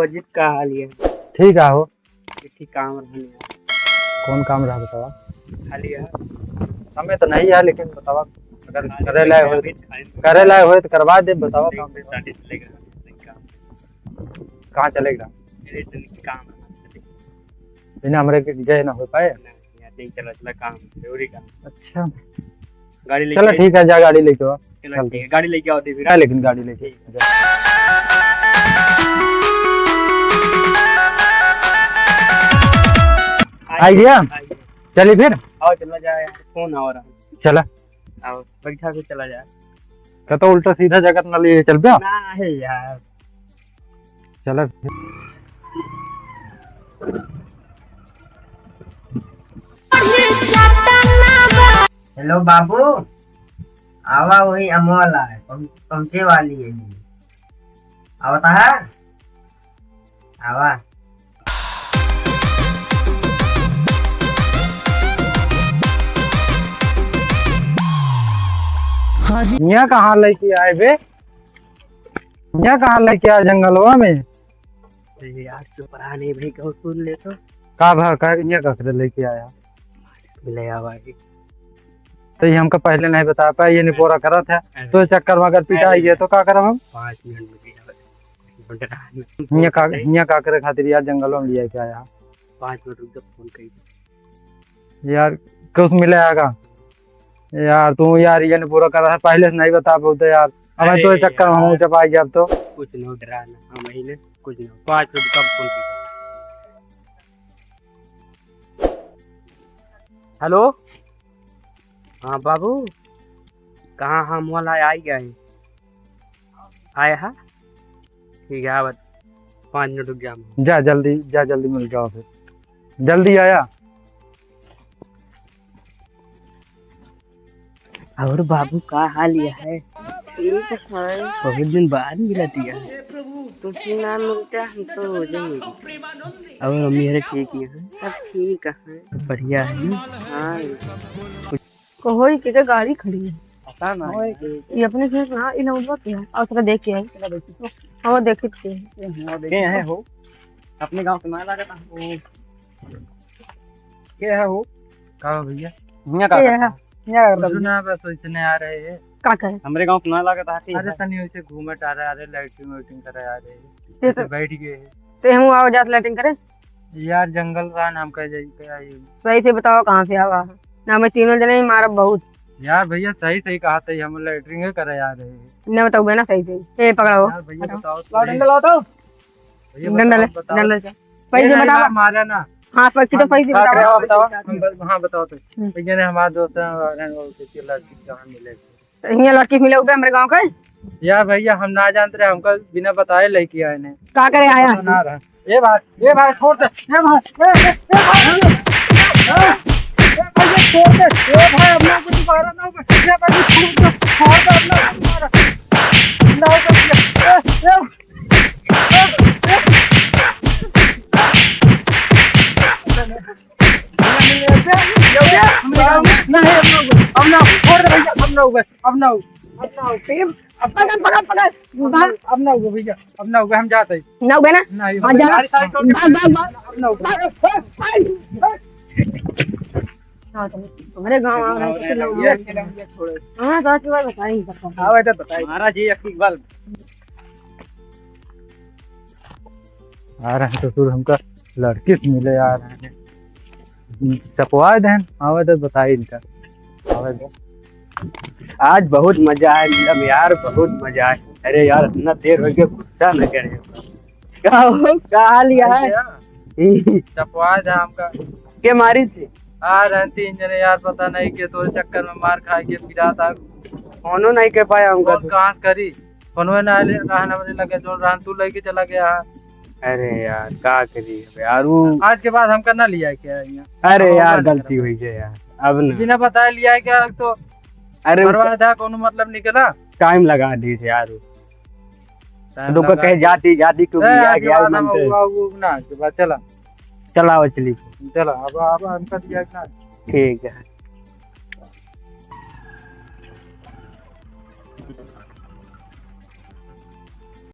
अजीत का हाल है। ठीक है हो। ठीक काम रहने कौन काम रहा बतावा? खाली है। हमें तो नहीं है, लेकिन बतावा अगर करे लाए हो तो करवा दे। बतावा काम कहाँ चलेगा? काम बिना हमरे के गए ना हो पाए। चला काम जरूरी का। अच्छा गाड़ी चलो ठीक है, जा गाड़ी लेके आओ। गाड़ी लेके आओ फिर। हाँ, लेकिन गाड़ी लेके आ गया। चलिए फिर आओ चला जाए। फोन आ रहा है। चला आओ बैठा के चला जाए। क्या तो उल्टा सीधा जगह ना लिए चल पे ना है यार। चला हेलो बाबू, आवा वही अमोला है, पहुंचे वाली है जी। आवता है आवा। यहाँ कहाँ लेके आए बे? यहाँ कहाँ लेके आए जंगलवा में? यार क्यों पढ़ाने भाई कहो सुन ले तो। का भा का यहाँ का लेके आया? ले आवा तो ये हमको पहले नहीं बता पाया, ये नहीं पूरा करा था। तो चक्कर में अगर पिटाई गया तो क्या करब हम? 5 मिनट में यहाँ का करे खातिर यार जंगलों में लिया के आया। 5 मिनट रुक जा, फोन कर यार कुछ मिलेगा यार? तू यार ये नहीं पूरा करा है, पहले से नहीं बता पाते यार। हमें तो चक्कर में हम चपाई गया। अब तो कुछ नहीं डराना महीने कुछ नहीं। 5 मिनट कब फोन कर। हेलो हाँ बाबू, कहाँ हम वाला आई गए आया है। ठीक है बस 5 मिनट रुक जा। जल्दी मिल जाओ फिर। जल्दी आया। और बाबू का हाल यह है? ठीक है, बहुत दिन बाद मिला दिया। कुछ ना मिलता हम तो हो जाएंगे। और मेरे ठीक है, सब ठीक है, बढ़िया है। हाँ कोई के गाड़ी खड़ी है, पता ना ये अपने से हां इन उधर के है और थोड़ा देख के आई। चला देखी तो हां देखे थे देखे हैं हो। अपने गांव से मार लगा था वो क्या है हो का भैया? यहाँ का ये है यार सुना बस इतने आ रहे हैं। का करे हमारे गांव सुना लगा था। अरे तनी वैसे घूमट आ रहा है, लाइटिंग करे आ रहे हैं, बैठ गए हैं। ते हम आओ जात लाइटिंग करे यार जंगल का नाम कह जाइए। सही से बताओ कहां से आवा ना? मैं तीनों जने ही मारब बहुत। यार भैया सही कहा था, हम लाइटिंग करे आ रहे हैं। ना बताओ ना सही से। ए पकड़ो यार भैया बताओ लाओ डंडा लाओ तो डंडा से पैसे बताओ। मारा ना। हां पैसे तो पैसे बताओ। हाँ बताओ तो भैया ने हमारे दोस्त लड़की कहाँ मिले? यहाँ लड़की मिले उधर हमारे गांव का। यार भैया हम ना जानते रहे, हमको बिना बताए लेके आए ने। का करे आया ना रहा। ये भाई छोड़ दे। ये भाई छोड़ दे। ये भाई अपना कुछ मारा ना। ये भाई छोड़ दे अपना हम जाते ना उगे ना हां जा तुम्हारे गांव आ रहे हैं। हां तो अच्छी बात बताई हमारा जी इकबाल आ रहे हैं। तो फिर हमका लड़की से मिले आ रहे हैं। चपवा दें आवे तो बताई इनका आवे दे। आज बहुत मजा आया नीलम यार, बहुत मजा आया। अरे यार इतना देर हो गया, गुस्सा न करे। का हाल है? चपवा दे हमका के मारी थी आ रहे 3 जने यार। पता नहीं के तो चक्कर में मार खा के फिरा था। फोनो नहीं कर पाया हमका तो। कहाँ करी फोनवे ना लगे जो रहन तू लेके चला गया। अरे यार का करी यार आज के बाद हमका ना लिया क्या यहाँ? अरे यार गलती हुई है यार। अब ना जिन्हें बताया लिया क्या तो अरे बर्बाद था, कोनो मतलब निकला। टाइम लगा दी थे यार। लोग कहे जाती क्यों ना चला चला चली चला। अब हमका दिया ना। ठीक है।